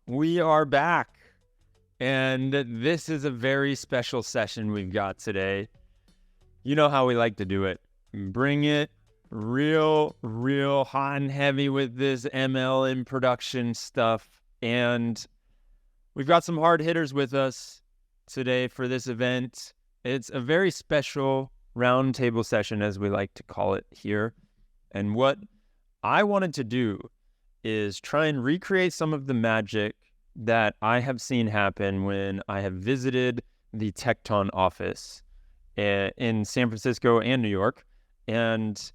We are back, and this is a very special session we've got today. You know how we like to do it. Bring it real hot and heavy with this ML in production stuff. And we've got some hard hitters with us today for this event. It's a very special roundtable session, as we like to call it here. And what I wanted to do is try and recreate some of the magic that I have seen happen when I have visited the Tecton office in San Francisco and New York. And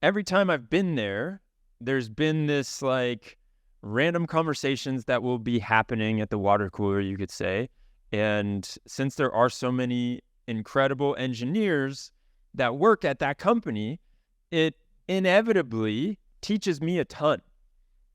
every time I've been there, there's been this like random conversations that will be happening at the water cooler, you could say. And since there are so many incredible engineers that work at that company, it inevitably teaches me a ton.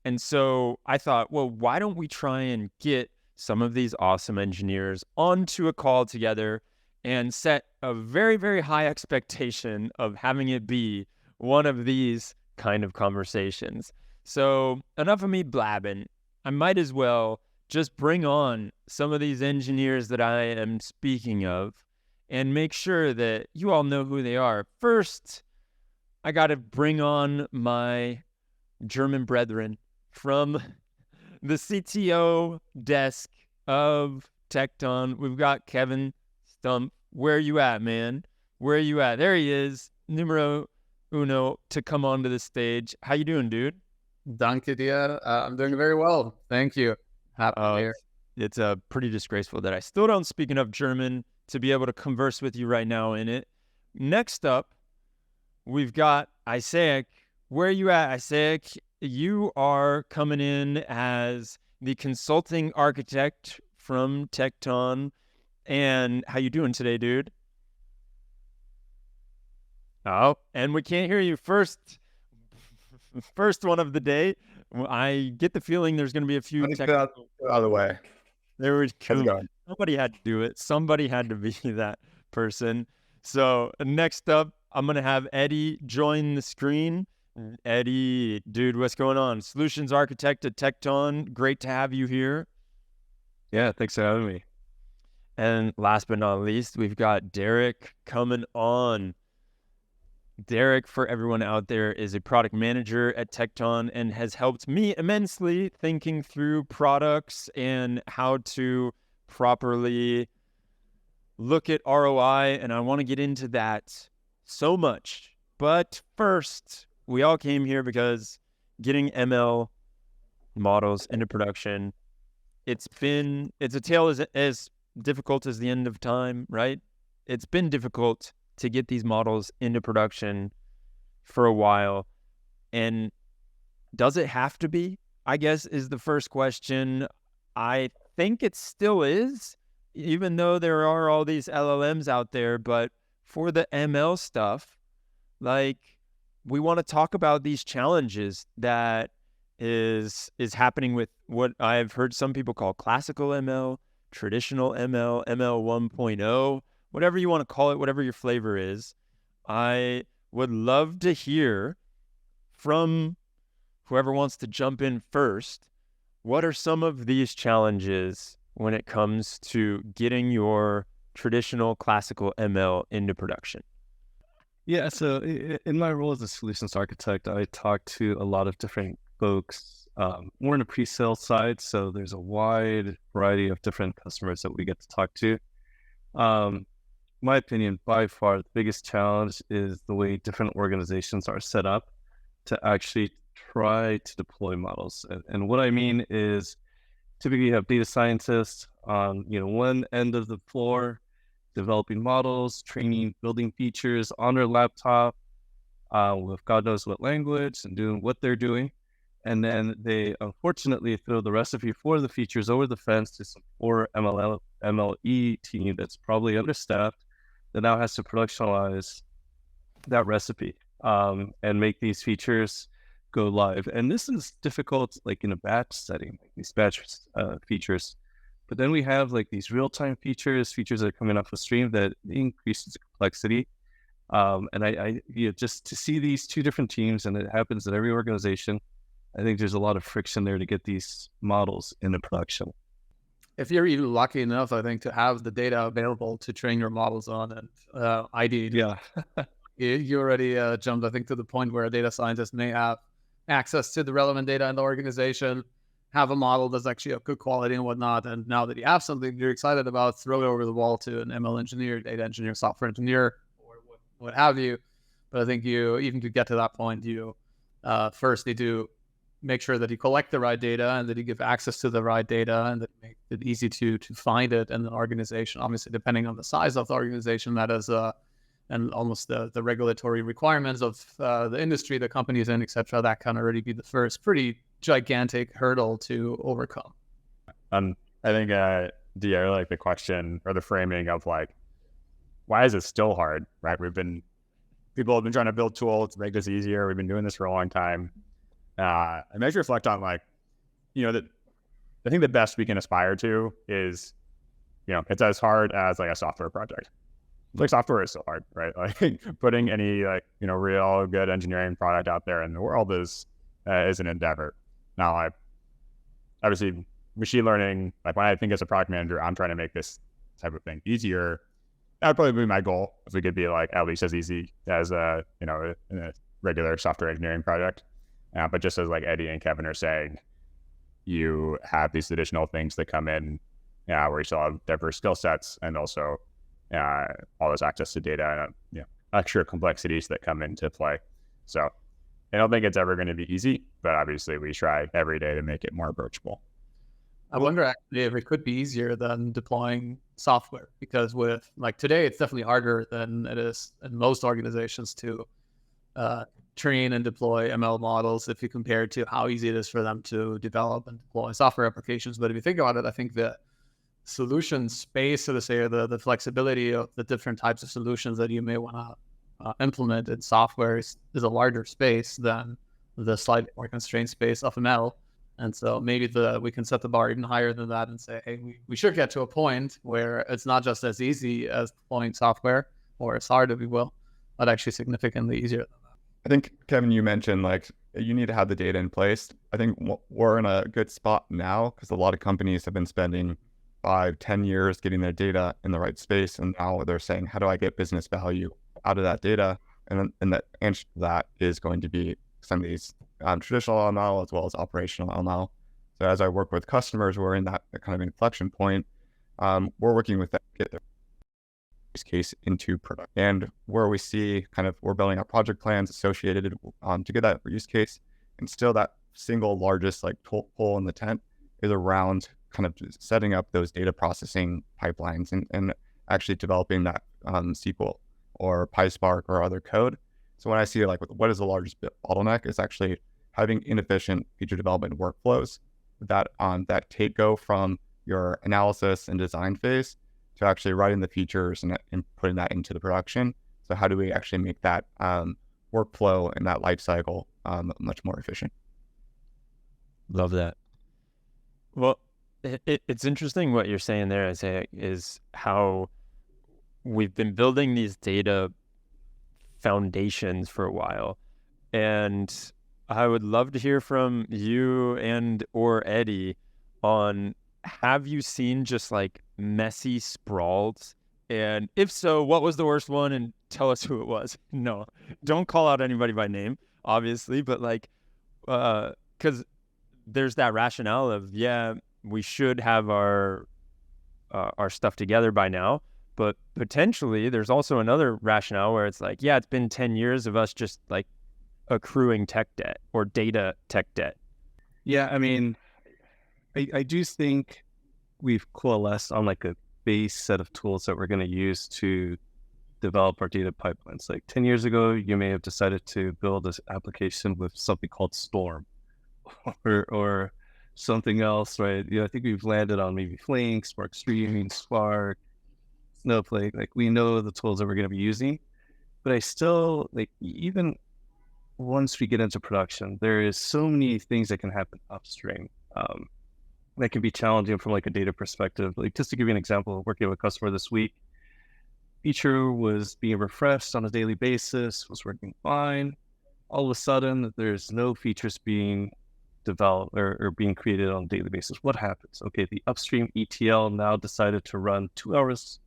And so I thought, well, why don't we try and get some of these awesome engineers onto a call together and set a very high expectation of having it be one of these kind of conversations. So enough of me blabbing. I might as well just bring on some of these engineers that I am speaking of and make sure that you all know who they are. First, I got to bring on my German brethren from the CTO desk of Tecton. We've got Kevin Stumpf. Where are you at, man? Where are you at? There he is, numero uno, to come onto the stage. How you doing, dude? Danke dir. I'm doing very well. Thank you. Happy New Year. It's pretty disgraceful that I still don't speak enough German to be able to converse with you right now in it. Next up, we've got Isaac. Where are you at, Isaac? You are coming in as the consulting architect from Tecton. And how you doing today, dude? Oh, and we can't hear you. First one of the day. I get the feeling there's going to be a few technical... out of the way. There was somebody had to do it. Somebody had to be that person. So next up, I'm going to have Eddie join the screen. Eddie, dude, what's going on? Solutions architect at Tecton. Great to have you here. Yeah, thanks for having me. And last but not least, we've got Derek coming on. Derek, for everyone out there, is a product manager at Tecton and has helped me immensely thinking through products and how to properly look at ROI. And I want to get into that so much. But first, we all came here because getting ML models into production, it's a tale as difficult as the end of time, right? It's been difficult to get these models into production for a while. And does it have to be? I guess is the first question. I think it still is, even though there are all these LLMs out there. But for the ML stuff, like, we want to talk about these challenges that is happening with what I've heard some people call classical ML, traditional ML, ML 1.0, whatever you want to call it, whatever your flavor is. I would love to hear from whoever wants to jump in first. What are some of these challenges when it comes to getting your traditional classical ML into production? Yeah, so in my role as a solutions architect, I talk to a lot of different folks, more in the pre-sale side. So there's a wide variety of different customers that we get to talk to. My opinion, by far, the biggest challenge is the way different organizations are set up to actually try to deploy models. And what I mean is typically you have data scientists on one end of the floor, developing models, training, building features on their laptop with God knows what language and doing what they're doing. And then they unfortunately throw the recipe for the features over the fence to some poor MLE team that's probably understaffed that now has to productionalize that recipe and make these features go live. And this is difficult, like in a batch setting, like these batch features. But then we have like these real-time features that are coming off a stream that increases the complexity. And I just to see these two different teams, and it happens at every organization, I think there's a lot of friction there to get these models into production. If you're even lucky enough, I think, to have the data available to train your models on, and ID, Yeah. you already jumped, I think, to the point where a data scientist may have access to the relevant data in the organization, have a model that's actually of good quality and whatnot. And now that you have something you're excited about, throw it over the wall to an ML engineer, data engineer, software engineer, or what have you. But I think you, even to get to that point, you first need to make sure that you collect the right data and that you give access to the right data and that you make it easy to find it in the organization. Obviously, depending on the size of the organization, that is and almost the regulatory requirements of the industry the company's in, et cetera, that can already be the first pretty gigantic hurdle to overcome. I think, D, I really like the question or the framing of like, why is it still hard, right? People have been trying to build tools to make this easier. We've been doing this for a long time. I makes you reflect on like, that I think the best we can aspire to is, it's as hard as like a software project. Like software is so hard, right? Like putting any like, real good engineering product out there in the world is an endeavor. Now, obviously machine learning, like when I think as a product manager, I'm trying to make this type of thing easier. That would probably be my goal if we could be like at least as easy as a regular software engineering project. But just as like Eddie and Kevin are saying, you have these additional things that come in where you still have diverse skill sets and also all this access to data and extra complexities that come into play. So I don't think it's ever going to be easy, but obviously we try every day to make it more approachable. I wonder actually if it could be easier than deploying software, because with like today, it's definitely harder than it is in most organizations to train and deploy ML models if you compare it to how easy it is for them to develop and deploy software applications. But if you think about it, I think the solution space, so to say, or the flexibility of the different types of solutions that you may want to implement in software is a larger space than the slightly more constrained space of ML. And so maybe we can set the bar even higher than that and say, hey, we should get to a point where it's not just as easy as deploying software, or as hard, if you will, but actually significantly easier than that. I think, Kevin, you mentioned like you need to have the data in place. I think we're in a good spot now because a lot of companies have been spending 5-10 years getting their data in the right space. And now they're saying, how do I get business value out of that data? And the answer to that is going to be some of these traditional ML as well as operational ML. So as I work with customers, we're in that kind of inflection point. We're working with them to get their use case into product. And where we see we're building out project plans associated to get that use case. And still that single largest like hole in the tent is around kind of setting up those data processing pipelines and actually developing that SQL or PySpark or other code. So when I see like what is the largest bottleneck is actually having inefficient feature development workflows that go from your analysis and design phase to actually writing the features and putting that into the production. So how do we actually make that workflow and that life cycle much more efficient? Love that. Well, it's interesting what you're saying there, Isaiah, is how we've been building these data foundations for a while. And I would love to hear from you and or Eddie on, have you seen just like messy sprawls? And if so, what was the worst one? And tell us who it was. No, don't call out anybody by name, obviously, but like, because there's that rationale of, we should have our stuff together by now. But potentially there's also another rationale where it's like, it's been 10 years of us just like accruing tech debt or data tech debt. Yeah, I mean, I do think we've coalesced on like a base set of tools that we're going to use to develop our data pipelines. Like 10 years ago, you may have decided to build this application with something called Storm or something else, right? I think we've landed on maybe Flink, Spark Streaming, Spark, Snowflake. Like we know the tools that we're going to be using, but I still like, even once we get into production, there is so many things that can happen upstream that can be challenging from like a data perspective. Like just to give you an example, working with a customer this week, feature was being refreshed on a daily basis, was working fine. All of a sudden, there's no features being developed or being created on a daily basis. What happens? Okay, the upstream ETL now decided to run 2 hours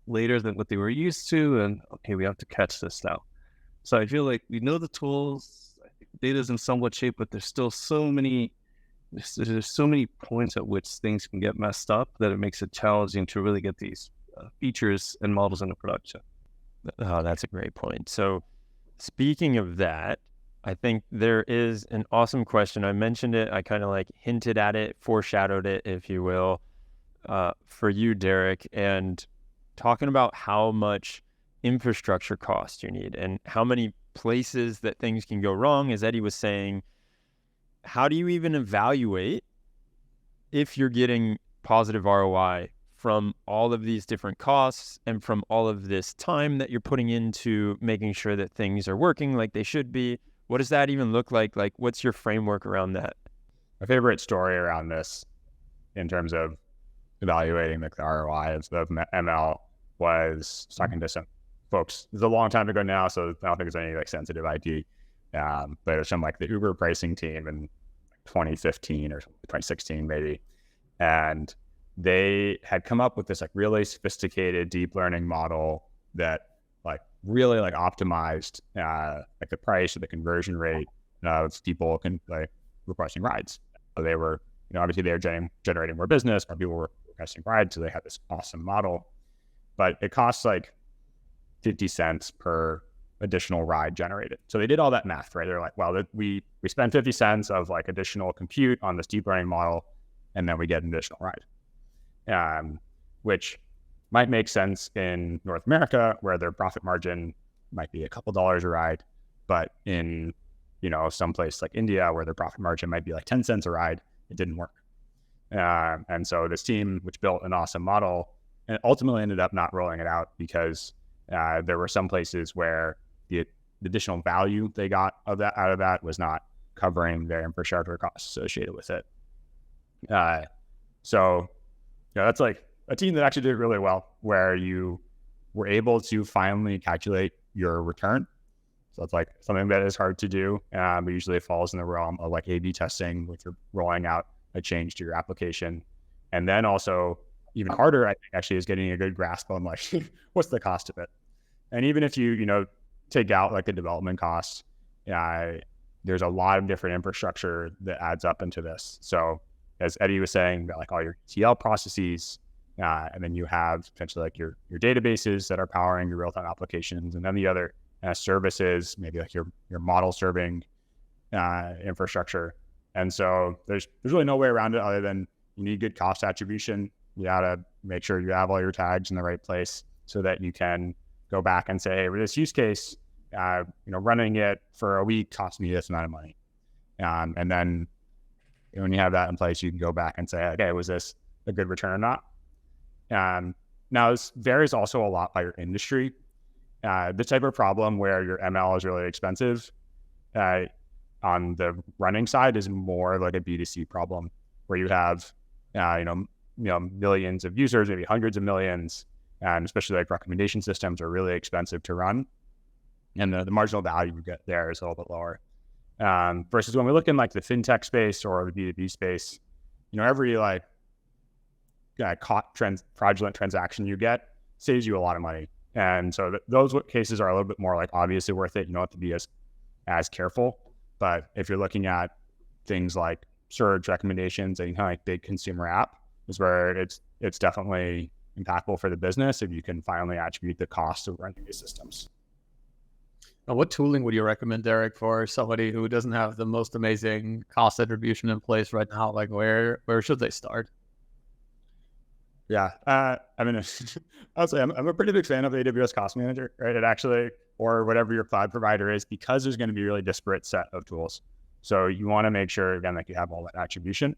later than what they were used to, and okay, we have to catch this now. So I feel like we know the tools, I think the data is in somewhat shape, but there's still so many points at which things can get messed up that it makes it challenging to really get these features and models into production. Oh, that's a great point. So speaking of that, I think there is an awesome question. I mentioned it. I kind of like hinted at it, foreshadowed it, if you will, for you, Derek, and talking about how much infrastructure cost you need and how many places that things can go wrong. As Eddie was saying, how do you even evaluate if you're getting positive ROI from all of these different costs and from all of this time that you're putting into making sure that things are working like they should be? What does that even look like? Like, what's your framework around that? My favorite story around this in terms of evaluating like the ROI of ML was talking to some folks. It's a long time ago now, so I don't think there's any like sensitive IP. But it was from like the Uber pricing team in 2015 or 2016 maybe. And they had come up with this like really sophisticated deep learning model that like really like optimized like the price or the conversion rate of people like requesting rides. So they were, obviously they were generating more business, more people were requesting rides. So they had this awesome model, but it costs like 50 cents per additional ride generated. So they did all that math, right? They're like, well, we spend 50 cents of like additional compute on this deep learning model, and then we get an additional ride, which might make sense in North America where their profit margin might be a couple dollars a ride, but in, someplace like India where their profit margin might be like 10 cents a ride, it didn't work. And so this team, which built an awesome model, and ultimately ended up not rolling it out because there were some places where the additional value they got out of that was not covering their infrastructure costs associated with it. So that's like a team that actually did really well, where you were able to finally calculate your return. So it's like something that is hard to do, but usually it falls in the realm of like A/B testing, which you're rolling out a change to your application. And then also even harder, I think, actually is getting a good grasp on like what's the cost of it. And even if you take out like the development costs, there's a lot of different infrastructure that adds up into this. So as Eddie was saying, like all your ETL processes, and then you have potentially like your databases that are powering your real-time applications, and then the other services, maybe like your model serving infrastructure. And so there's really no way around it other than you need good cost attribution. You gotta make sure you have all your tags in the right place so that you can go back and say, hey, with this use case, running it for a week cost me this amount of money. And then when you have that in place, you can go back and say, okay, was this a good return or not? Now, this varies also a lot by your industry. The type of problem where your ML is really expensive on the running side is more like a B2C problem where you have, millions of users, maybe hundreds of millions, and especially like recommendation systems are really expensive to run. And the marginal value you get there is a little bit lower. Versus when we look in like the fintech space or the B2B space, every like caught fraudulent transaction you get saves you a lot of money. And so those cases are a little bit more like obviously worth it. You don't have to be as careful. But if you're looking at things like search recommendations and kind of like big consumer app is where it's definitely impactful for the business if you can finally attribute the cost of running these systems. Now, what tooling would you recommend, Derek, for somebody who doesn't have the most amazing cost attribution in place right now? Like where should they start? Yeah. I'll say I'm a pretty big fan of AWS Cost Manager, right? It actually, or whatever your cloud provider is, because there's going to be a really disparate set of tools. So you want to make sure, again, that you have all that attribution.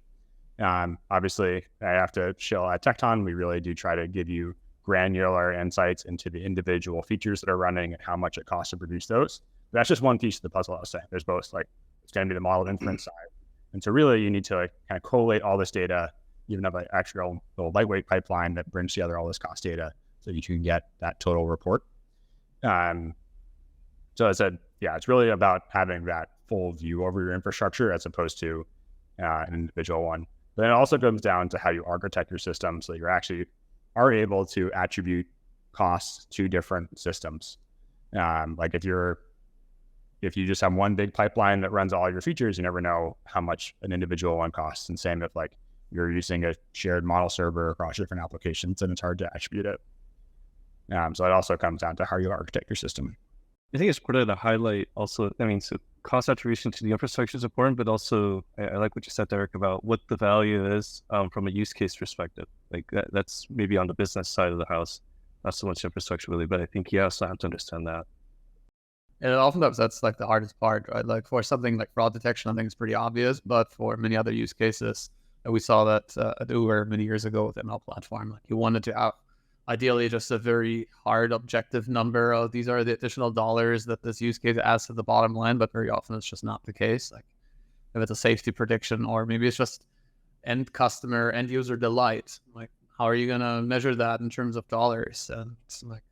Obviously, I have to show at Tecton, we really do try to give you granular insights into the individual features that are running and how much it costs to produce those. But that's just one piece of the puzzle I was saying. There's both like, it's going to be the model inference side. And so really you need to like kind of collate all this data, even have an actual little lightweight pipeline that brings together all this cost data so you can get that total report. So I said, yeah, it's really about having that full view over your infrastructure as opposed to an individual one. But then it also comes down to how you architect your system so that you actually are able to attribute costs to different systems. Like if you just have one big pipeline that runs all your features, you never know how much an individual one costs. And same if like you're using a shared model server across different applications, and it's hard to attribute it. So it also comes down to how you architect your system. I think it's important to highlight also, I mean, so cost attribution to the infrastructure is important, but also I like what you said, Derek, about what the value is from a use case perspective. Like that's maybe on the business side of the house, not so much infrastructure really, but I think you also have to understand that. And oftentimes that's like the hardest part, right? Like for something like fraud detection, I think it's pretty obvious, but for many other use cases, we saw that at Uber many years ago with ML platform, like you wanted to have ideally just a very hard objective number of these are the additional dollars that this use case adds to the bottom line, but very often it's just not the case. Like if it's a safety prediction, or maybe it's just end user delight, like how are you going to measure that in terms of dollars? And it's like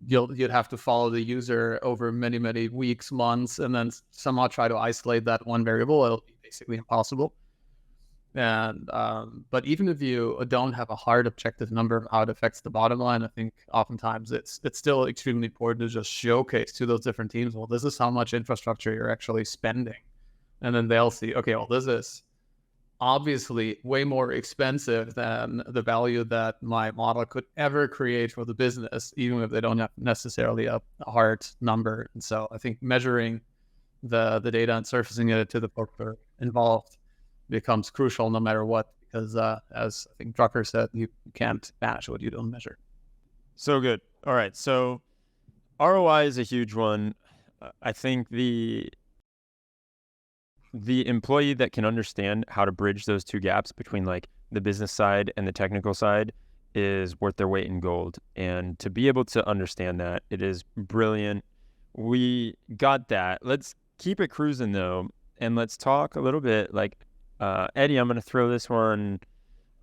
you'd have to follow the user over many, many weeks, months, and then somehow try to isolate that one variable. It'll be basically impossible. And but even if you don't have a hard objective number of how it affects the bottom line, I think oftentimes it's still extremely important to just showcase to those different teams, well, this is how much infrastructure you're actually spending. And then they'll see, okay, well, this is obviously way more expensive than the value that my model could ever create for the business, even if they don't have necessarily a hard number. And so I think measuring the data and surfacing it to the folks that are involved becomes crucial no matter what, because as I think Drucker said, you can't manage what you don't measure. So good. All right. So ROI is a huge one. I think the employee that can understand how to bridge those two gaps between like the business side and the technical side is worth their weight in gold. And to be able to understand that, it is brilliant. We got that. Let's keep it cruising though. And let's talk a little bit like, Eddie, I'm going to throw this one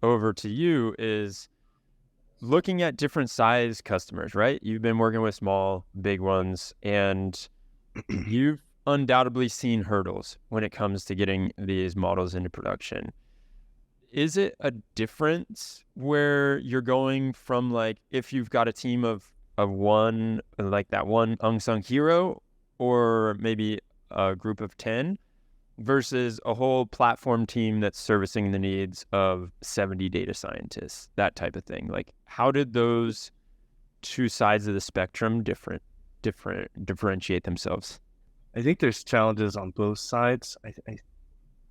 over to you, is looking at different size customers, right? You've been working with small, big ones, and you've undoubtedly seen hurdles when it comes to getting these models into production. Is it a difference where you're going from like, if you've got a team of one, like that one unsung hero, or maybe a group of 10, versus a whole platform team that's servicing the needs of 70 data scientists, that type of thing? Like, how did those two sides of the spectrum differentiate themselves? I think there's challenges on both sides. I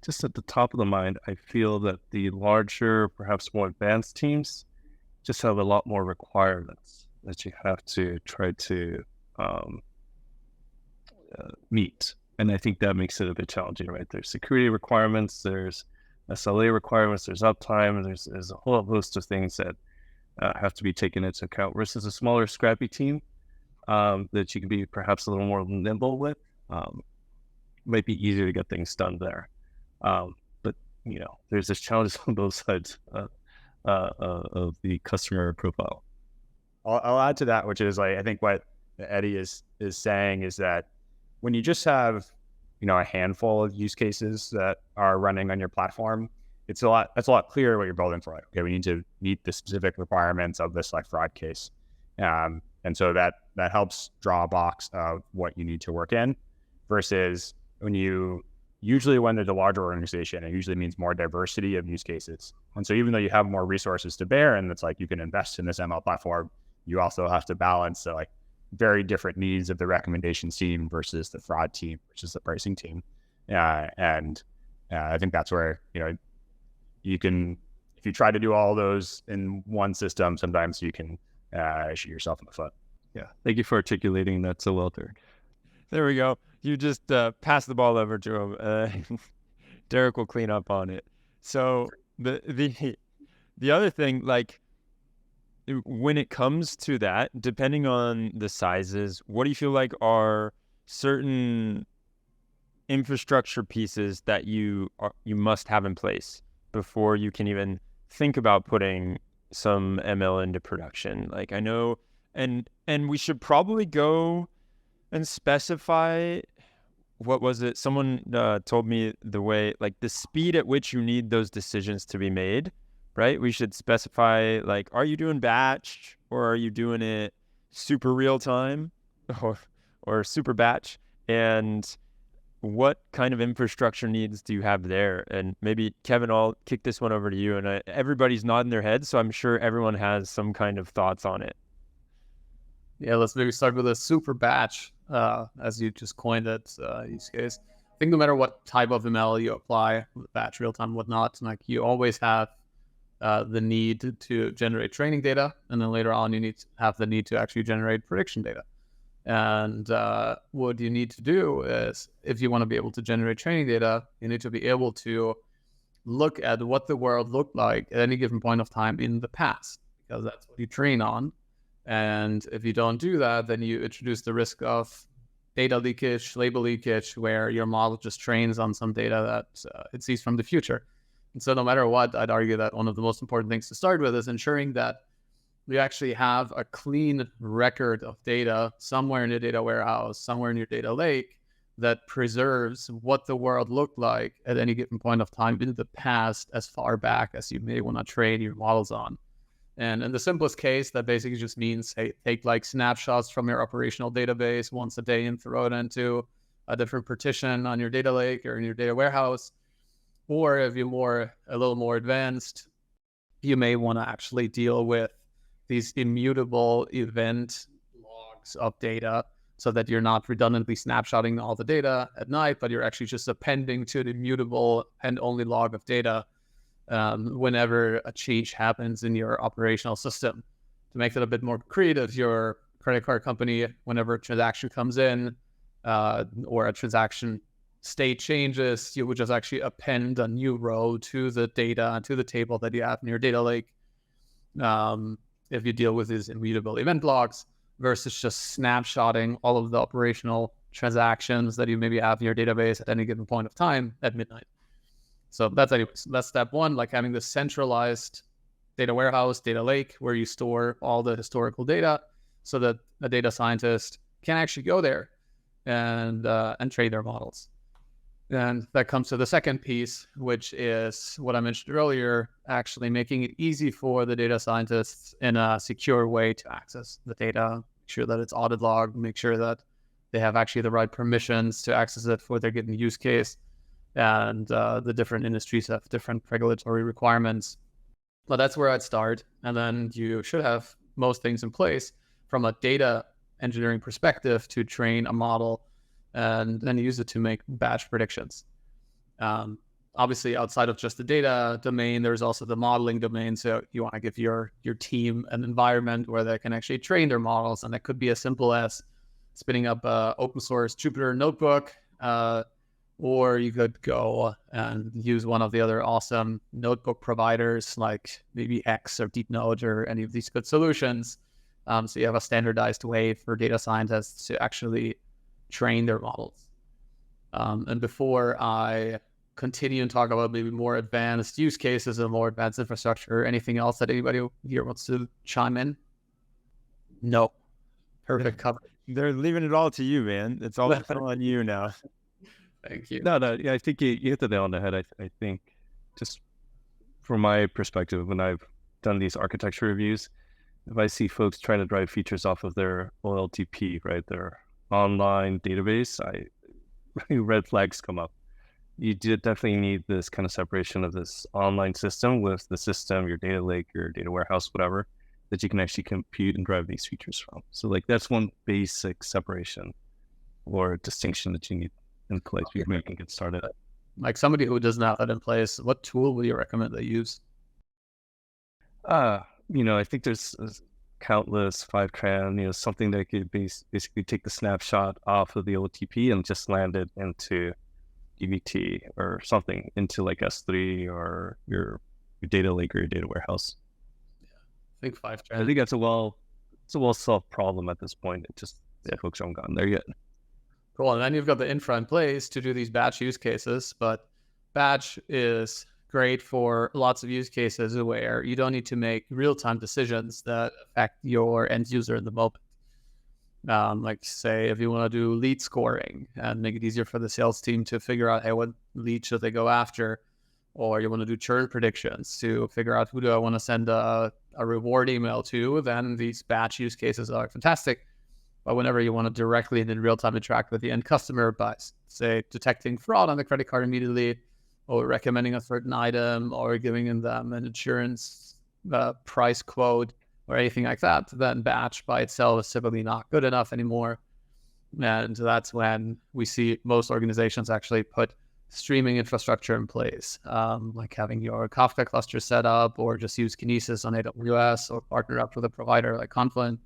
just at the top of the mind, I feel that the larger, perhaps more advanced teams just have a lot more requirements that you have to try to meet. And I think that makes it a bit challenging, right? There's security requirements, there's SLA requirements, there's uptime, there's a whole host of things that have to be taken into account versus a smaller, scrappy team that you can be perhaps a little more nimble with. Might be easier to get things done there. But, you know, there's this challenge on both sides of the customer profile. I'll add to that, which is like, I think what Eddie is saying is that when you just have, you know, a handful of use cases that are running on your platform, that's a lot clearer what you're building for. Like, okay, we need to meet the specific requirements of this like fraud case. And so that helps draw a box of what you need to work in, versus when there's a larger organization, it usually means more diversity of use cases. And so even though you have more resources to bear, and it's like you can invest in this ML platform, you also have to balance the like very different needs of the recommendations team versus the fraud team versus the pricing team. And I think that's where, you know, you can, if you try to do all those in one system, sometimes you can shoot yourself in the foot. Yeah. Thank you for articulating that so well, Derek. There we go. You just pass the ball over to him. Derek will clean up on it. So the other thing, like, when it comes to that, depending on the sizes, what do you feel like are certain infrastructure pieces that you must have in place before you can even think about putting some ML into production? Like, I know, and we should probably go and specify what was it? Someone told me the way, like the speed at which you need those decisions to be made, right? We should specify, like, are you doing batch or are you doing it super real time or super batch? And what kind of infrastructure needs do you have there? And maybe, Kevin, I'll kick this one over to you. And everybody's nodding their head, so I'm sure everyone has some kind of thoughts on it. Yeah, let's maybe start with a super batch, as you just coined it, use case. I think no matter what type of ML you apply, batch, real-time, whatnot, like you always have the need to generate training data, and then later on you need to have the need to actually generate prediction data. And what you need to do is, if you want to be able to generate training data, you need to be able to look at what the world looked like at any given point of time in the past, because that's what you train on. And if you don't do that, then you introduce the risk of data leakage, label leakage, where your model just trains on some data that it sees from the future. And so no matter what, I'd argue that one of the most important things to start with is ensuring that we actually have a clean record of data somewhere in your data warehouse, somewhere in your data lake, that preserves what the world looked like at any given point of time in the past, as far back as you may want to train your models on. And in the simplest case, that basically just means, hey, take like snapshots from your operational database once a day and throw it into a different partition on your data lake or in your data warehouse. Or if you're a little more advanced, you may want to actually deal with these immutable event logs of data, so that you're not redundantly snapshotting all the data at night, but you're actually just appending to the immutable and only log of data whenever a change happens in your operational system. To make that a bit more concrete, if your credit card company, whenever a transaction comes in or a transaction state changes, you would just actually append a new row to the data, to the table that you have in your data lake. If you deal with these immutable event logs versus just snapshotting all of the operational transactions that you maybe have in your database at any given point of time at midnight. So that's step one, like having the centralized data warehouse, data lake, where you store all the historical data, so that a data scientist can actually go there and train their models. And that comes to the second piece, which is what I mentioned earlier, actually making it easy for the data scientists in a secure way to access the data, make sure that it's audit logged, make sure that they have actually the right permissions to access it for their given use case. And the different industries have different regulatory requirements. But that's where I'd start. And then you should have most things in place from a data engineering perspective to train a model and then use it to make batch predictions. Obviously, outside of just the data domain, there's also the modeling domain. So you want to give your team an environment where they can actually train their models. And that could be as simple as spinning up an open source Jupyter notebook, or you could go and use one of the other awesome notebook providers like maybe X or DeepNote or any of these good solutions. So you have a standardized way for data scientists to actually train their models. And before I continue and talk about maybe more advanced use cases and more advanced infrastructure, anything else that anybody here wants to chime in? No. Perfect cover. They're leaving it all to you, man. It's all on you now. Thank you. No, yeah, I think you hit the nail on the head. I think just from my perspective, when I've done these architecture reviews, if I see folks trying to drive features off of their OLTP, right, their online database, red flags come up. You definitely need this kind of separation of this online system with the system, your data lake, your data warehouse, whatever, that you can actually compute and drive these features from. So like that's one basic separation or distinction that you need in place before you can get started. Like somebody who doesn't have that in place, what tool would you recommend they use? I think there's countless Fivetran, something that could basically take the snapshot off of the OTP and just land it into dbt or something, into like S3 or your data lake or your data warehouse. Yeah, I think Fivetran. I think that's a well solved problem at this point. It just folks haven't gotten there yet. Cool. And then you've got the infra in place to do these batch use cases, but batch is great for lots of use cases where you don't need to make real-time decisions that affect your end user in the moment. Like say if you want to do lead scoring and make it easier for the sales team to figure out, hey, what lead should they go after? Or you want to do churn predictions to figure out who do I want to send a reward email to, then these batch use cases are fantastic. But whenever you want to directly and in real time interact with the end customer by, say, detecting fraud on the credit card immediately, or recommending a certain item, or giving them an insurance price quote, or anything like that, then batch by itself is typically not good enough anymore. And that's when we see most organizations actually put streaming infrastructure in place, like having your Kafka cluster set up, or just use Kinesis on AWS, or partner up with a provider like Confluent,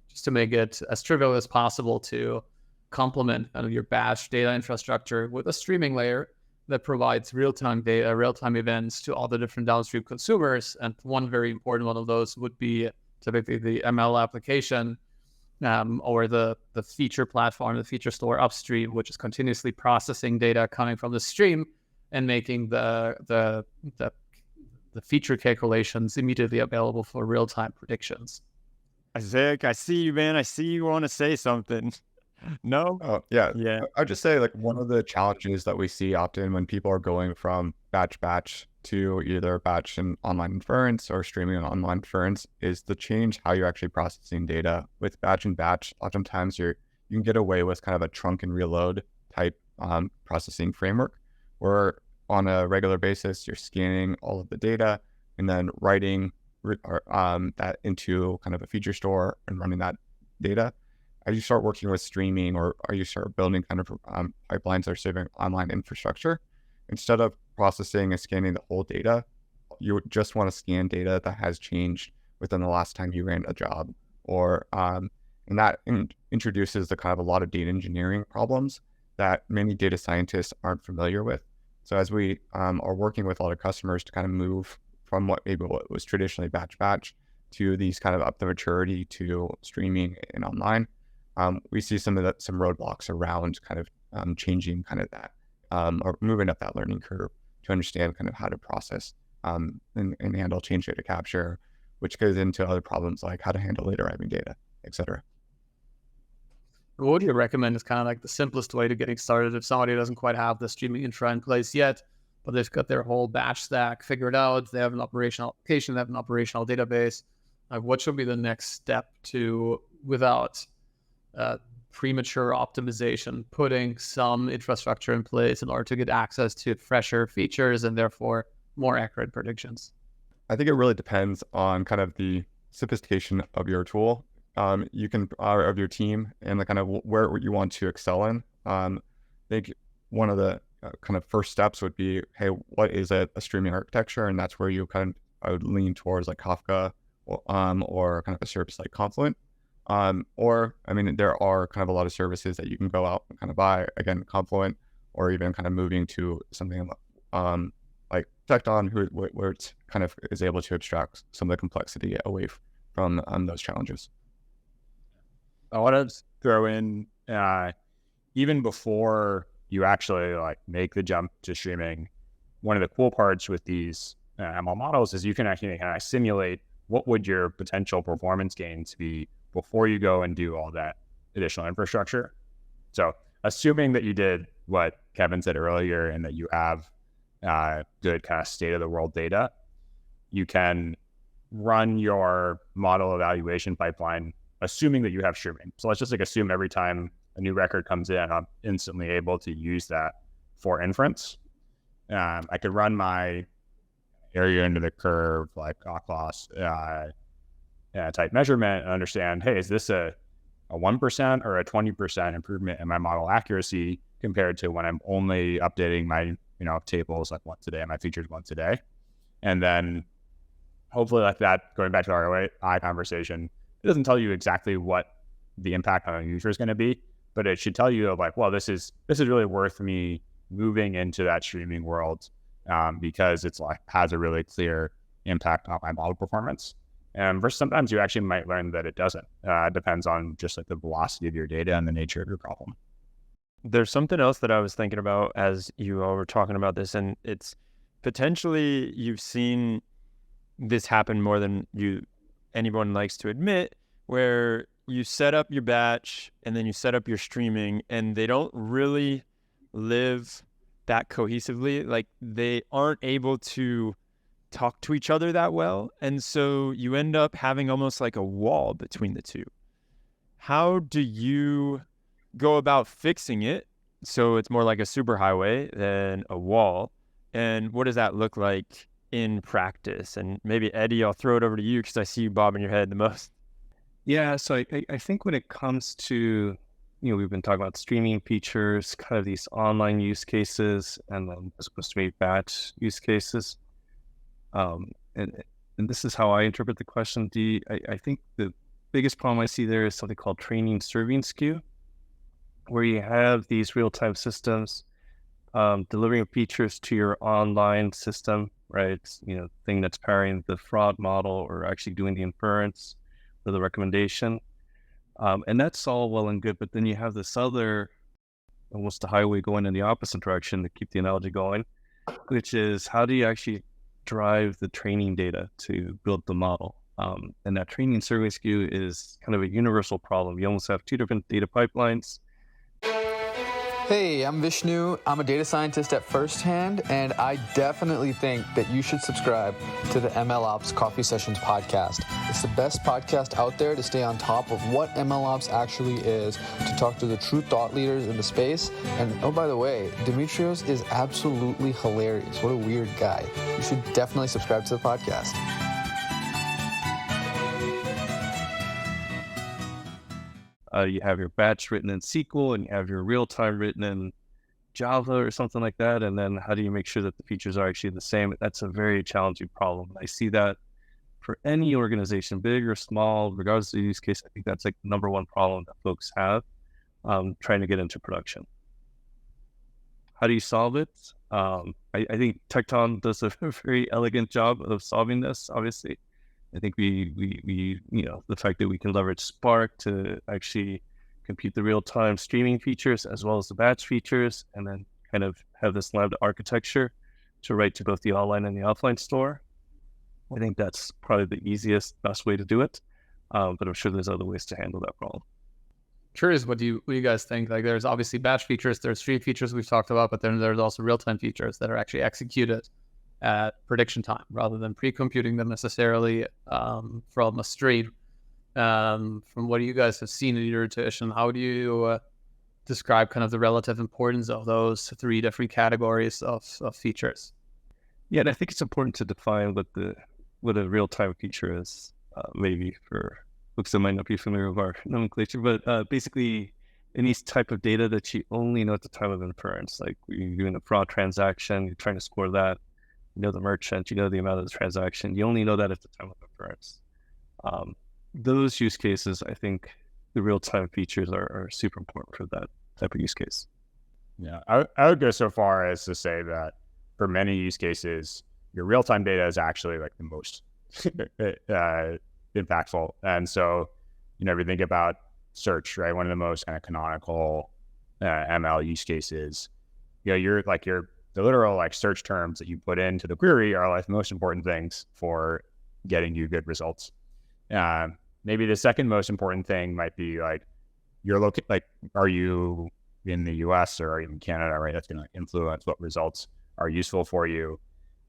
just to make it as trivial as possible to complement kind of your batch data infrastructure with a streaming layer that provides real-time data, real-time events to all the different downstream consumers. And one very important one of those would be typically the ML application, or the feature platform, the feature store upstream, which is continuously processing data coming from the stream and making the feature calculations immediately available for real-time predictions. Isaac, I see you, man. I see you want to say something. No? Oh, yeah. Yeah. I'd just say, like, one of the challenges that we see often when people are going from batch to either batch and online inference or streaming and online inference is the change how you're actually processing data. With batch and batch, oftentimes you can get away with kind of a trunk and reload type processing framework, where on a regular basis, you're scanning all of the data and then writing that into kind of a feature store and running that data. As you start working with streaming, or you start building kind of pipelines that are serving online infrastructure, instead of processing and scanning the whole data, you just want to scan data that has changed within the last time you ran a job, or and that introduces the kind of a lot of data engineering problems that many data scientists aren't familiar with. So as we are working with a lot of customers to kind of move from what was traditionally batch to these kind of up the maturity to streaming and online, we see some roadblocks around kind of changing kind of that, or moving up that learning curve to understand kind of how to process and handle change data capture, which goes into other problems like how to handle late arriving data, et cetera. What do you recommend is kind of like the simplest way to getting started if somebody doesn't quite have the streaming infra in place yet, but they've got their whole batch stack figured out, they have an operational application, they have an operational database? What should be the next step to, without premature optimization, putting some infrastructure in place in order to get access to fresher features and therefore more accurate predictions? I think it really depends on kind of the sophistication of your tool, you can of your team, and the kind of where you want to excel in. I think one of the kind of first steps would be, hey, what is a streaming architecture? And that's where you I would lean towards like Kafka, or kind of a service like Confluent. Or, I mean, there are kind of a lot of services that you can go out and kind of buy, again, Confluent, or even kind of moving to something like Tecton, where it's kind of is able to abstract some of the complexity away from those challenges. I want to throw in, even before you actually like make the jump to streaming, one of the cool parts with these ML models is you can actually kind of simulate what would your potential performance gains be before you go and do all that additional infrastructure. So assuming that you did what Kevin said earlier and that you have good kind of state of the world data, you can run your model evaluation pipeline assuming that you have streaming. So let's just like assume every time a new record comes in, I'm instantly able to use that for inference. I could run my area under the curve, like loss type measurement, and understand, hey, is this a 1% or a 20% improvement in my model accuracy compared to when I'm only updating my tables like once a day and my features once a day? And then hopefully, like that, going back to our ROI conversation, it doesn't tell you exactly what the impact on a user is going to be, but it should tell you like, well, this is really worth me moving into that streaming world, because it's like has a really clear impact on my model performance. And versus sometimes you actually might learn that it doesn't. It depends on just like the velocity of your data and the nature of your problem. There's something else that I was thinking about as you all were talking about this, and it's potentially you've seen this happen more than anyone likes to admit, where you set up your batch and then you set up your streaming, and they don't really live that cohesively. Like, they aren't able to talk to each other that well. And so you end up having almost like a wall between the two. How do you go about fixing it so it's more like a superhighway than a wall? And what does that look like in practice? And maybe Eddie, I'll throw it over to you because I see you bobbing your head the most. Yeah, so I think when it comes to, we've been talking about streaming features, kind of these online use cases, and then as opposed to maybe batch use cases. And this is how I interpret the question, D. I think the biggest problem I see there is something called training serving skew, where you have these real-time systems delivering features to your online system, right? Thing that's powering the fraud model or actually doing the inference or the recommendation. And that's all well and good, but then you have this other, almost a highway going in the opposite direction, to keep the analogy going, which is how do you actually drive the training data to build the model? And that training serving skew is kind of a universal problem. You almost have two different data pipelines. Hey, I'm Vishnu. I'm a data scientist at Firsthand, and I definitely think that you should subscribe to the MLOps Coffee Sessions podcast. It's the best podcast out there to stay on top of what MLOps actually is, to talk to the true thought leaders in the space. And oh, by the way, Demetrios is absolutely hilarious. What a weird guy. You should definitely subscribe to the podcast. You have your batch written in SQL and you have your real-time written in Java or something like that. And then how do you make sure that the features are actually the same? That's a very challenging problem. I see that for any organization, big or small, regardless of the use case. I think that's like the number one problem that folks have trying to get into production. How do you solve it? I think Tecton does a very elegant job of solving this, obviously. I think we the fact that we can leverage Spark to actually compute the real-time streaming features as well as the batch features, and then kind of have this Lambda architecture to write to both the online and the offline store. I think that's probably the easiest, best way to do it. But I'm sure there's other ways to handle that problem. Curious, what do you guys think? Like, there's obviously batch features, there's stream features we've talked about, but then there's also real-time features that are actually executed at prediction time rather than pre-computing them necessarily from a stream. From what you guys have seen in your iteration, how do you describe kind of the relative importance of those three different categories of features? Yeah, and I think it's important to define what a real-time feature is, maybe for folks that might not be familiar with our nomenclature, but basically any type of data that you only know at the time of inference. Like, you're doing a fraud transaction, you're trying to score that, you know the merchant, you know the amount of the transaction, you only know that at the time of inference. Those use cases, I think the real-time features are super important for that type of use case. Yeah, I would go so far as to say that for many use cases, your real-time data is actually like the most impactful. And so, if you think about search, right, one of the most kind of canonical ML use cases, the literal like search terms that you put into the query are like the most important things for getting you good results. Maybe the second most important thing might be like are you in the US or are you in Canada, right? That's going to influence what results are useful for you.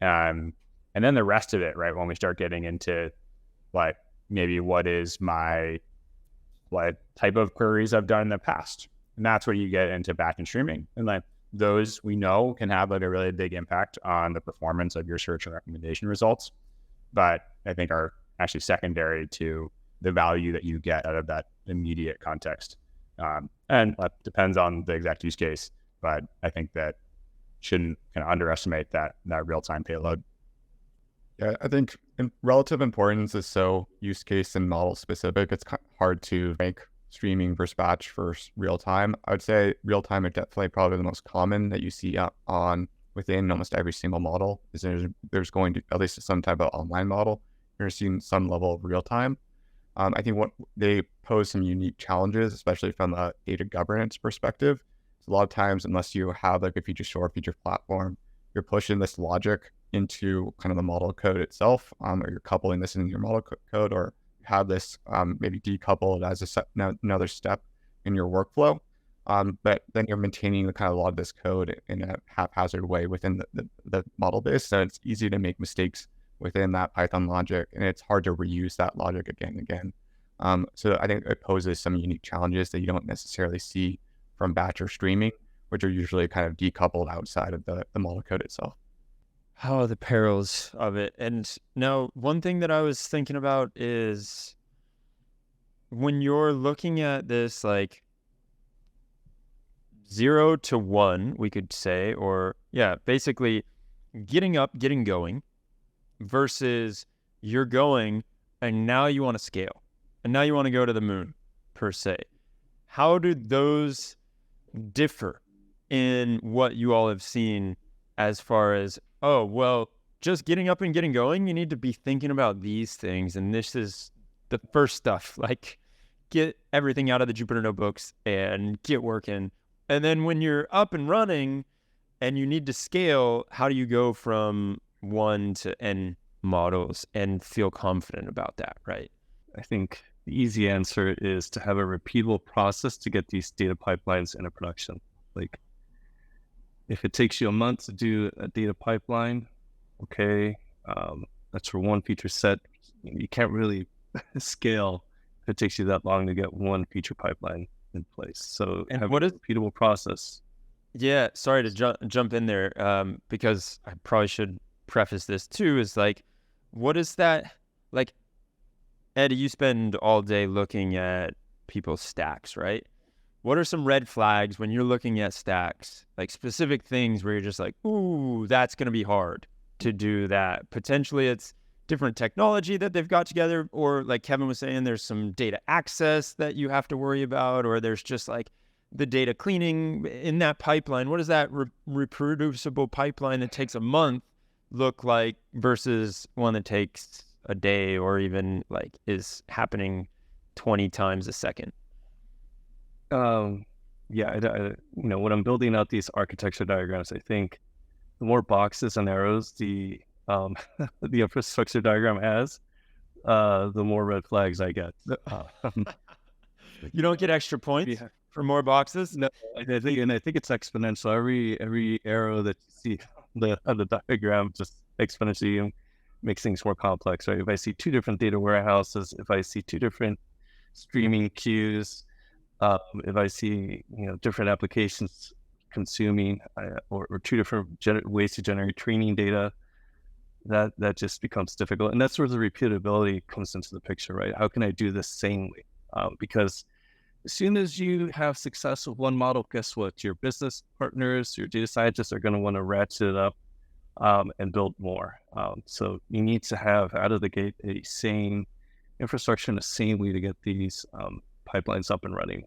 And then the rest of it, right, when we start getting into like maybe what is my type of queries I've done in the past. And that's where you get into backend streaming. And like those we know can have like a really big impact on the performance of your search and recommendation results, but I think are actually secondary to the value that you get out of that immediate context. And that depends on the exact use case, but I think that shouldn't kind of underestimate that real-time payload. Yeah, I think relative importance is so use case and model specific. It's hard to make streaming versus batch versus real time. I would say real time is definitely probably the most common that you see within almost every single model. Is there's going to at least some type of online model, you're seeing some level of real time. I think what they pose some unique challenges, especially from a data governance perspective. So a lot of times, unless you have like a feature store, feature platform, you're pushing this logic into kind of the model code itself, or you're coupling this into your model code, or have this maybe decoupled as another step in your workflow. But then you're maintaining the kind of a lot of this code in a haphazard way within the model base. So it's easy to make mistakes within that Python logic, and it's hard to reuse that logic again and again. So I think it poses some unique challenges that you don't necessarily see from batch or streaming, which are usually kind of decoupled outside of the model code itself. Oh, the perils of it. And now, one thing that I was thinking about is when you're looking at this, like 0 to 1, we could say, or basically getting up, getting going versus you're going and now you want to scale and now you want to go to the moon per se. How do those differ in what you all have seen as far as, oh, well, just getting up and getting going, you need to be thinking about these things. And this is the first stuff, like get everything out of the Jupyter notebooks and get working. And then when you're up and running and you need to scale, how do you go from 1 to N models and feel confident about that, right? I think the easy answer is to have a repeatable process to get these data pipelines into production. Like, if it takes you a month to do a data pipeline, okay, that's for one feature set. You can't really scale if it takes you that long to get one feature pipeline in place. So And have what a is- repeatable process. Yeah, sorry to jump in there, because I probably should preface this too, is like, what is that, like, Eddie, you spend all day looking at people's stacks, right? What are some red flags when you're looking at stacks, like specific things where you're just like, ooh, that's going to be hard to do that? Potentially it's different technology that they've got together, or like Kevin was saying, there's some data access that you have to worry about, or there's just like the data cleaning in that pipeline. What does that reproducible pipeline that takes a month look like versus one that takes a day or even like is happening 20 times a second? When I'm building out these architecture diagrams, I think the more boxes and arrows the infrastructure diagram has, the more red flags I get. You don't get extra points for more boxes? No, I think it's exponential. Every arrow that you see on the diagram just exponentially makes things more complex, right? If I see 2 different data warehouses, if I see 2 different streaming queues, if I see different applications consuming or 2 different ways to generate training data, that just becomes difficult. And that's where the repeatability comes into the picture, right? How can I do this sanely? Because as soon as you have success with one model, guess what? Your business partners, your data scientists are going to want to ratchet it up and build more. So you need to have out of the gate a sane infrastructure and a sane way to get these pipelines up and running.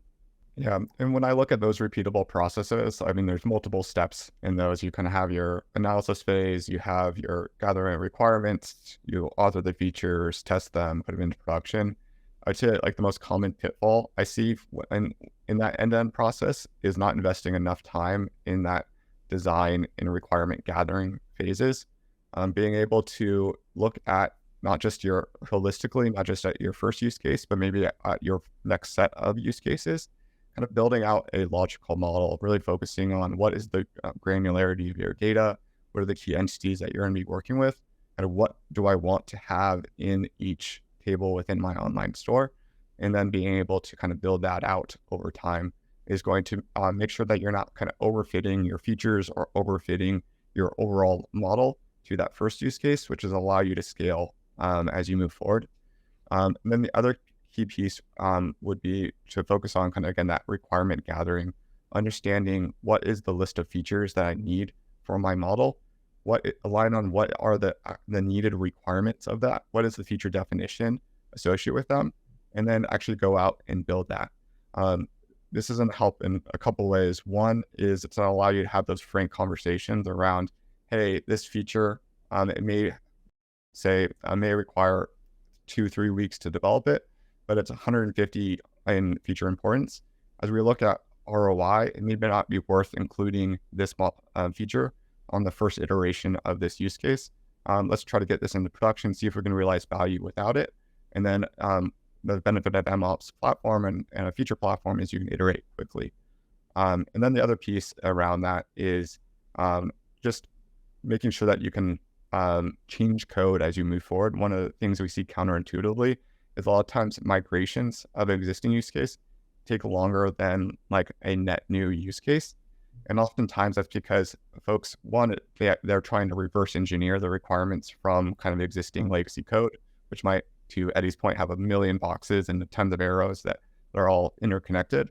Yeah, and when I look at those repeatable processes, I mean, there's multiple steps in those. You kind of have your analysis phase, you have your gathering requirements, you author the features, test them, put them into production. I'd say like the most common pitfall I see in that end-to-end process is not investing enough time in that design and requirement gathering phases. Being able to look at not just your holistically, not just at your first use case, but maybe at your next set of use cases, kind of building out a logical model, really focusing on what is the granularity of your data, what are the key entities that you're going to be working with, and what do I want to have in each table within my online store, and then being able to kind of build that out over time is going to make sure that you're not kind of overfitting your features or overfitting your overall model to that first use case, which is allow you to scale as you move forward. And then the other key piece would be to focus on kind of, again, that requirement gathering, understanding what is the list of features that I need for my model, align on what are the needed requirements of that, what is the feature definition associated with them, and then actually go out and build that. This is going to help in a couple ways. One is it's going to allow you to have those frank conversations around, hey, this feature, it may require 2-3 weeks to develop it, but it's 150 in feature importance. As we look at ROI, it may not be worth including this feature on the first iteration of this use case. Let's try to get this into production, see if we can realize value without it, And then the benefit of MLOps platform and a feature platform is you can iterate quickly. And then the other piece around that is just making sure that you can change code as you move forward. One of the things we see counterintuitively is a lot of times migrations of existing use case take longer than like a net new use case. And oftentimes that's because folks, one, they're trying to reverse engineer the requirements from kind of existing legacy code, which might, to Eddie's point, have a million boxes and tons of arrows that are all interconnected.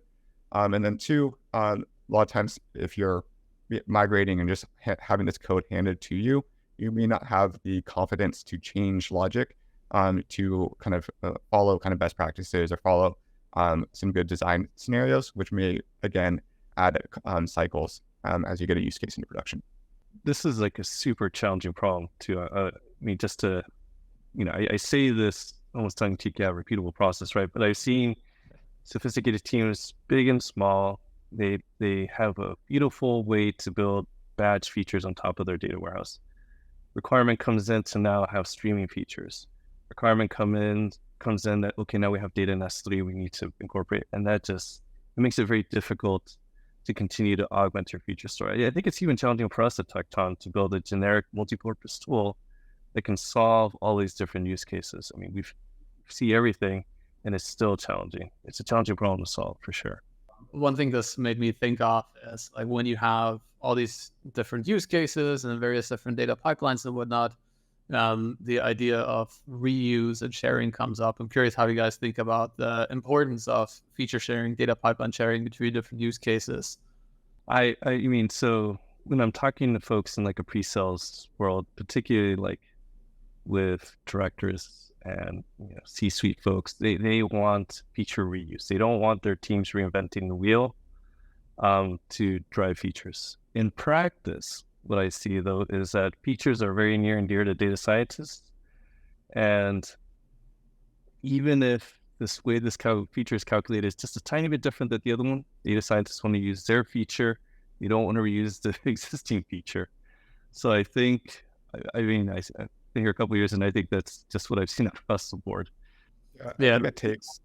And then two, a lot of times if you're migrating and just having this code handed to you, you may not have the confidence to change logic to kind of follow kind of best practices or follow some good design scenarios, which may, again, add cycles as you get a use case into production. This is like a super challenging problem too. I mean, just to, I say this almost tongue-in-cheek, yeah, repeatable process, right? But I've seen sophisticated teams, big and small, they have a beautiful way to build badge features on top of their data warehouse. Requirement comes in to now have streaming features. Requirement comes in that, okay, now we have data in S3 we need to incorporate. And that just, it makes it very difficult to continue to augment your feature story. I think it's even challenging for us at Tecton to build a generic multi-purpose tool that can solve all these different use cases. I mean, we see everything and it's still challenging. It's a challenging problem to solve for sure. One thing this made me think of is like when you have all these different use cases and various different data pipelines and whatnot, the idea of reuse and sharing comes up. I'm curious how you guys think about the importance of feature sharing, data pipeline sharing between different use cases. I mean, so when I'm talking to folks in like a pre-sales world, particularly like with directors and C-suite folks, they want feature reuse. They don't want their teams reinventing the wheel to drive features. In practice, what I see though is that features are very near and dear to data scientists, and even if this way this feature is calculated is just a tiny bit different than the other one, data scientists want to use their feature. You don't want to reuse the existing feature. So I think, I mean, I've been here a couple of years, and I think that's just what I've seen across the board. Yeah, it takes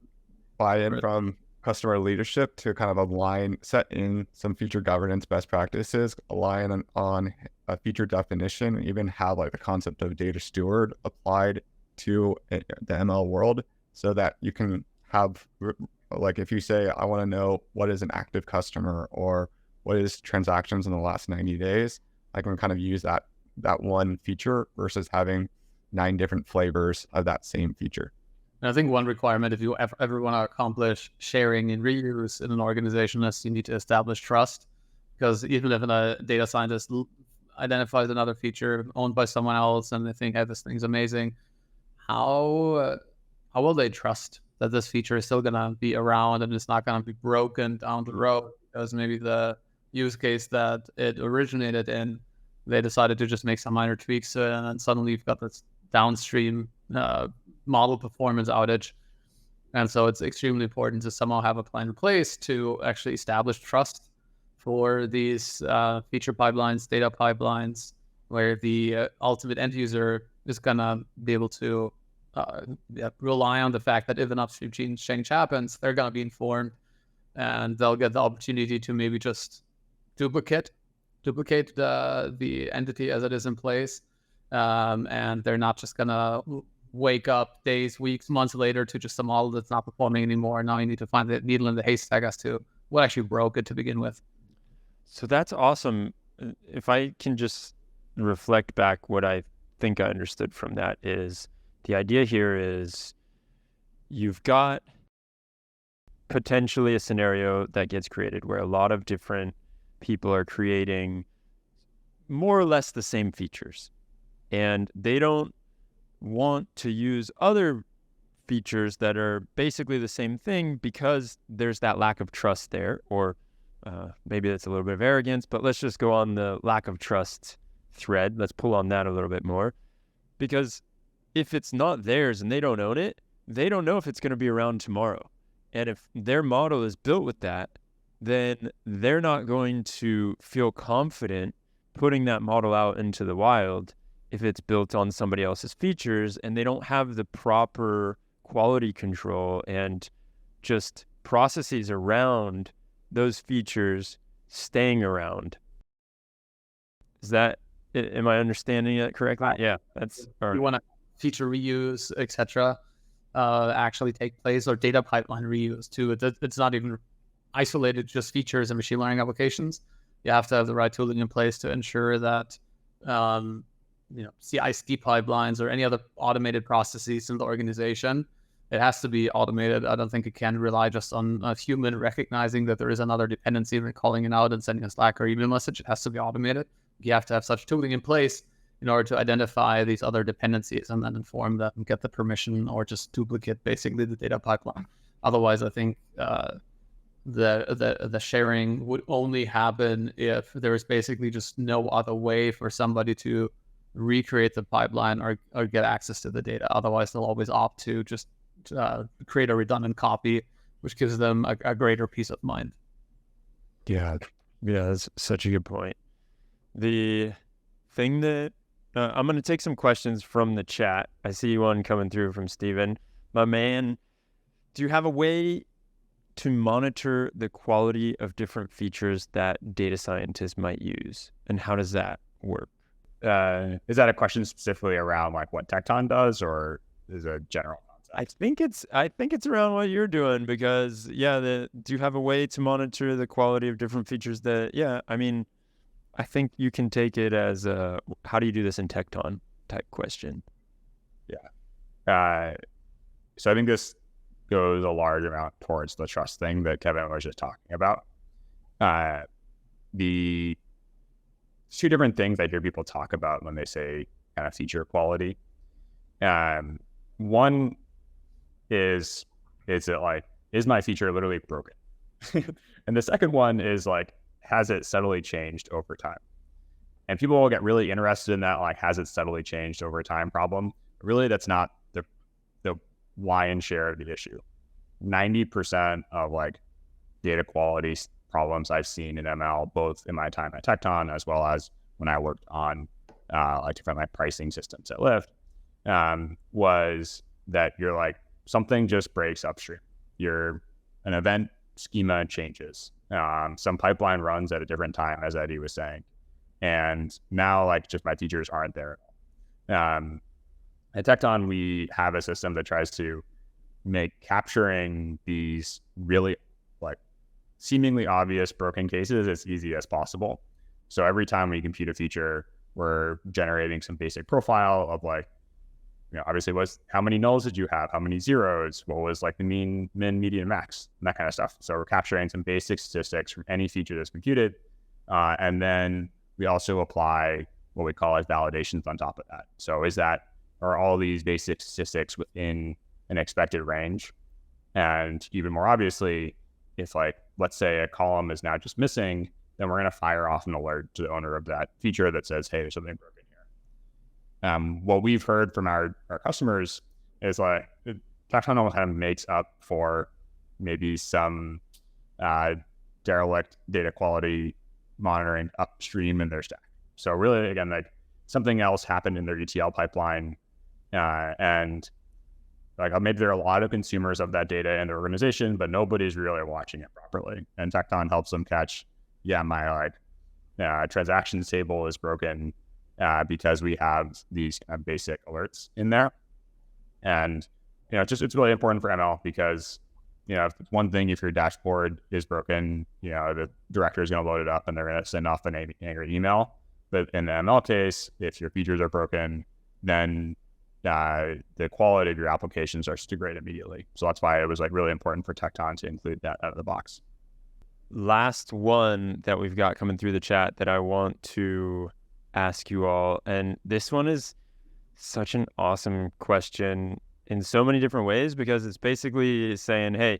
buy-in from customer leadership to kind of set in some feature governance best practices, align on a feature definition, even have like the concept of data steward applied to the ML world, so that you can have, like, if you say, I want to know what is an active customer or what is transactions in the last 90 days, I can kind of use that one feature versus having 9 different flavors of that same feature. And I think one requirement, if you ever want to accomplish sharing and reuse in an organization, is you need to establish trust. Because even if a data scientist identifies another feature owned by someone else and they think, hey, this thing's amazing, how will they trust that this feature is still going to be around and it's not going to be broken down the road? Because maybe the use case that it originated in, they decided to just make some minor tweaks to it, and then suddenly you've got this downstream model performance outage. And so it's extremely important to somehow have a plan in place to actually establish trust for these feature pipelines, data pipelines, where the ultimate end user is going to be able to rely on the fact that if an upstream change happens, they're going to be informed and they'll get the opportunity to maybe just duplicate the entity as it is in place. And they're not just going to wake up days, weeks, months later to just a model that's not performing anymore. Now you need to find the needle in the haystack as to what actually broke it to begin with. So that's awesome. If I can just reflect back, what I think I understood from that is the idea here is you've got potentially a scenario that gets created where a lot of different people are creating more or less the same features, and they don't want to use other features that are basically the same thing because there's that lack of trust there, or maybe that's a little bit of arrogance, but let's just go on the lack of trust thread. Let's pull on that a little bit more, because if it's not theirs and they don't own it, they don't know if it's going to be around tomorrow. And if their model is built with that, then they're not going to feel confident putting that model out into the wild if it's built on somebody else's features and they don't have the proper quality control and just processes around those features staying around. Is that, am I understanding it correctly? Yeah, that's. You want to feature reuse, etc. Actually take place, or data pipeline reuse too. It's not even isolated to just features and machine learning applications. You have to have the right tooling in place to ensure that CI/CD pipelines or any other automated processes in the organization, it has to be automated. I don't think it can rely just on a human recognizing that there is another dependency and calling it out and sending a Slack or email message. It has to be automated. You have to have such tooling in place in order to identify these other dependencies and then inform them, get the permission, or just duplicate basically the data pipeline. Otherwise, I think the sharing would only happen if there is basically just no other way for somebody to recreate the pipeline or get access to the data. Otherwise, they'll always opt to just create a redundant copy, which gives them a greater peace of mind. Yeah, that's such a good point. The thing that I'm going to take some questions from the chat. I see one coming through from Steven. My man, do you have a way to monitor the quality of different features that data scientists might use? And how does that work? Is that a question specifically around like what Tecton does, or is it a general concept? I think it's around what you're doing, because do you have a way to monitor the quality of different features that, I mean, I think you can take it as a, how do you do this in Tecton type question? Yeah. So I think this goes a large amount towards the trust thing that Kevin was just talking about. The two different things I hear people talk about when they say kind of feature quality. One is it like, is my feature literally broken? And the second one is like, has it steadily changed over time? And people will get really interested in that, like, has it steadily changed over time problem. Really, that's not the lion's share of the issue. 90% of like data quality problems I've seen in ML, both in my time at Tecton as well as when I worked on like different like pricing systems at Lyft, was that you're like, something just breaks upstream. An event schema changes. Some pipeline runs at a different time, as Eddie was saying. And now like just my features aren't there. At Tecton, we have a system that tries to make capturing these really like seemingly obvious broken cases as easy as possible. So every time we compute a feature, we're generating some basic profile of like, obviously how many nulls did you have? How many zeros? What was like the mean, min, median, max, and that kind of stuff. So we're capturing some basic statistics from any feature that's computed. And then we also apply what we call as validations on top of that. So are all these basic statistics within an expected range? And even more obviously, if like, let's say a column is now just missing, then we're going to fire off an alert to the owner of that feature that says, hey, there's something broken here. What we've heard from our customers is like, Tecton almost kind of makes up for maybe some derelict data quality monitoring upstream in their stack. So really, again, like something else happened in their ETL pipeline, and like maybe there are a lot of consumers of that data in the organization, but nobody's really watching it properly. And Tecton helps them catch, my like transactions table is broken because we have these kind of basic alerts in there. And it's really important for ML because if it's one thing, if your dashboard is broken, the director is going to load it up and they're going to send off an angry email. But in the ML case, if your features are broken, then the quality of your application starts to degrade immediately. So that's why it was like really important for Tecton to include that out of the box. Last one that we've got coming through the chat that I want to ask you all, and this one is such an awesome question in so many different ways, because it's basically saying, hey,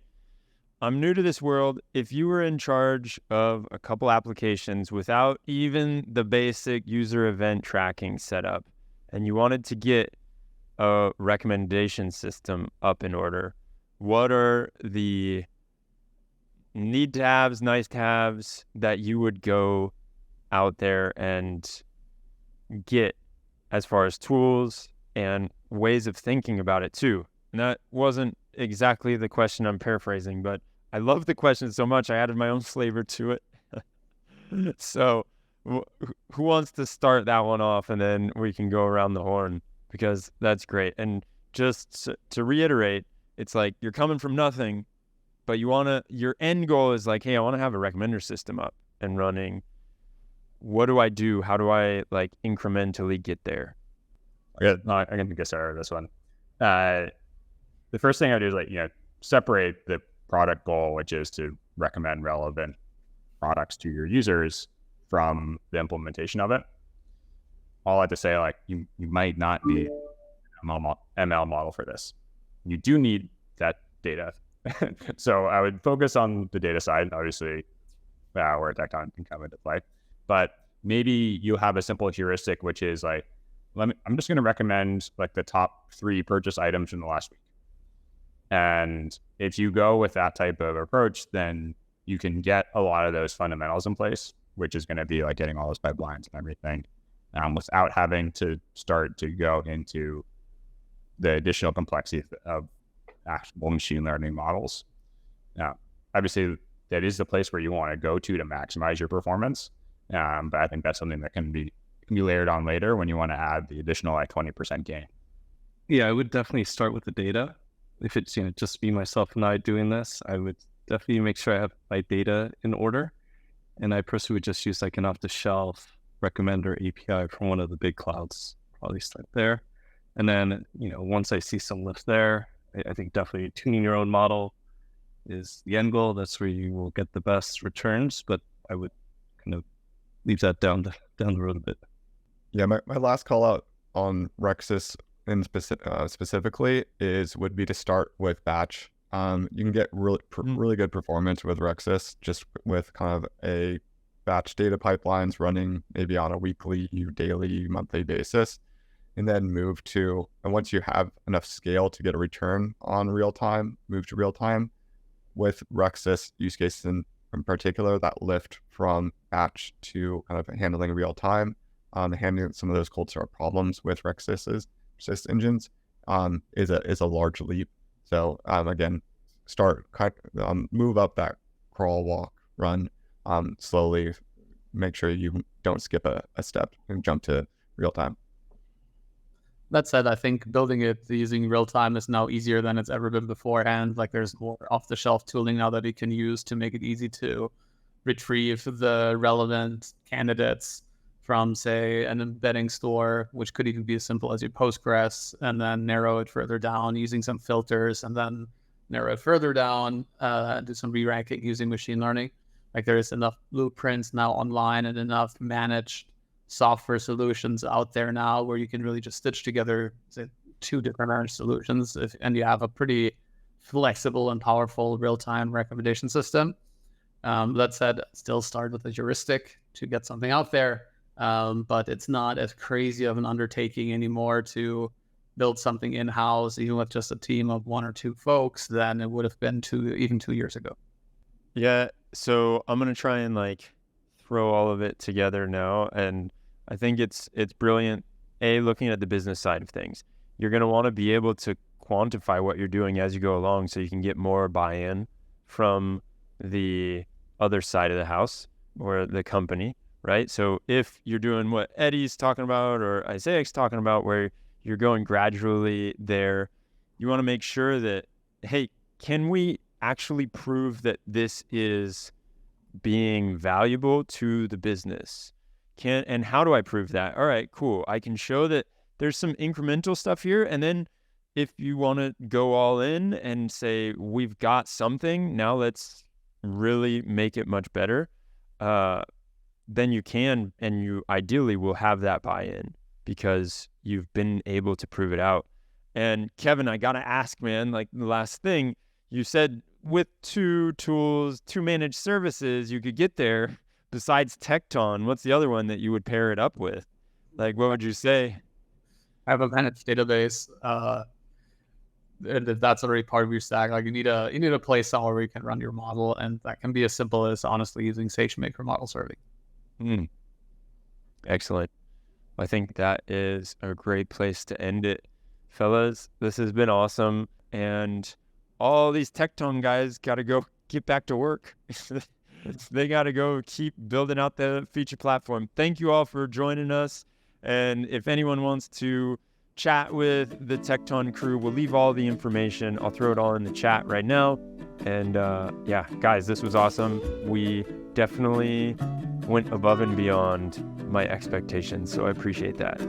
I'm new to this world. If you were in charge of a couple applications without even the basic user event tracking set up, and you wanted to get a recommendation system up in order, what are the need to haves, nice to haves that you would go out there and get as far as tools and ways of thinking about it too? And that wasn't exactly the question, I'm paraphrasing, but I love the question so much I added my own flavor to it. So who wants to start that one off, and then we can go around the horn, because that's great. And just to reiterate, it's like you're coming from nothing, but your end goal is like, hey, I want to have a recommender system up and running. What do I do? How do I like incrementally get there? I can get started with this one. The first thing I do is like, separate the product goal, which is to recommend relevant products to your users, from the implementation of it. All I have to say, like, you might not need an ML model for this. You do need that data. So I would focus on the data side, obviously, where Tecton can come into play. But maybe you have a simple heuristic, which is like, I'm just going to recommend like the top 3 purchase items from the last week. And if you go with that type of approach, then you can get a lot of those fundamentals in place, which is going to be like getting all those pipelines and everything, without having to start to go into the additional complexity of actual machine learning models. Now, obviously, that is the place where you want to go to maximize your performance. But I think that's something that can be layered on later when you want to add the additional like 20% gain. Yeah, I would definitely start with the data. If it's just me, myself, and I doing this, I would definitely make sure I have my data in order. And I personally would just use like an off-the-shelf recommender API from one of the big clouds, probably start there. And then, once I see some lift there, I think definitely tuning your own model is the end goal. That's where you will get the best returns, but I would kind of leave that down the road a bit. Yeah, my last call out on Rexus in specifically would be to start with batch. You can get really good performance with Rexus just with kind of a batch data pipelines running maybe on a weekly, daily, monthly basis, and then and once you have enough scale to get a return on real time, move to real time. With Rexus use cases in particular, that lift from batch to kind of handling real time, handling some of those cold start problems with Rexus's persist engines is a large leap. So again, move up that crawl, walk, run slowly. Make sure you don't skip a step and jump to real time. That said, I think building it using real time is now easier than it's ever been beforehand. Like there's more off-the-shelf tooling now that you can use to make it easy to retrieve the relevant candidates from, say, an embedding store, which could even be as simple as your Postgres, and then narrow it further down using some filters, and then narrow it further down, do some re-ranking using machine learning. Like there's enough blueprints now online and enough managed software solutions out there now where you can really just stitch together, say, 2 different managed solutions, and you have a pretty flexible and powerful real-time recommendation system. That said, still start with a heuristic to get something out there, but it's not as crazy of an undertaking anymore to build something in-house, even with just a team of 1 or 2 folks, than it would have been 2 years ago. Yeah, so I'm going to try and like throw all of it together now, and I think it's brilliant, looking at the business side of things. You're going to want to be able to quantify what you're doing as you go along so you can get more buy-in from the other side of the house or the company, right? So if you're doing what Eddie's talking about or Isaac's talking about, where you're going gradually there, you want to make sure that, hey, can we actually prove that this is being valuable to the business? And how do I prove that? All right, cool. I can show that there's some incremental stuff here. And then if you want to go all in and say, we've got something, now let's really make it much better, then you can, and you ideally will have that buy-in because you've been able to prove it out. And Kevin, I got to ask, man, like the last thing you said, with 2 tools, 2 managed services, you could get there. Besides Tecton, what's the other one that you would pair it up with? Like, what would you say? I have a managed database, and if that's already part of your stack, like you need a place somewhere where you can run your model, and that can be as simple as honestly using SageMaker for model serving. Excellent. I think that is a great place to end it. fellas, this has been awesome. And all these Tecton guys got to go get back to work. They got to go keep building out the feature platform. Thank you all for joining us. And if anyone wants to chat with the Tecton crew, we'll leave all the information. I'll throw it all in the chat right now. And yeah, guys, this was awesome. We definitely went above and beyond my expectations, so I appreciate that.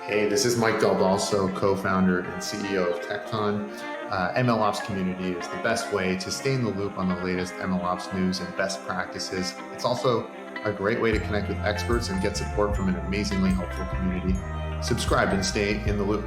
Hey, this is Mike Del Balso, co-founder and CEO of Tecton. MLOps.community is the best way to stay in the loop on the latest MLOps news and best practices. It's also a great way to connect with experts and get support from an amazingly helpful community. Subscribe and stay in the loop.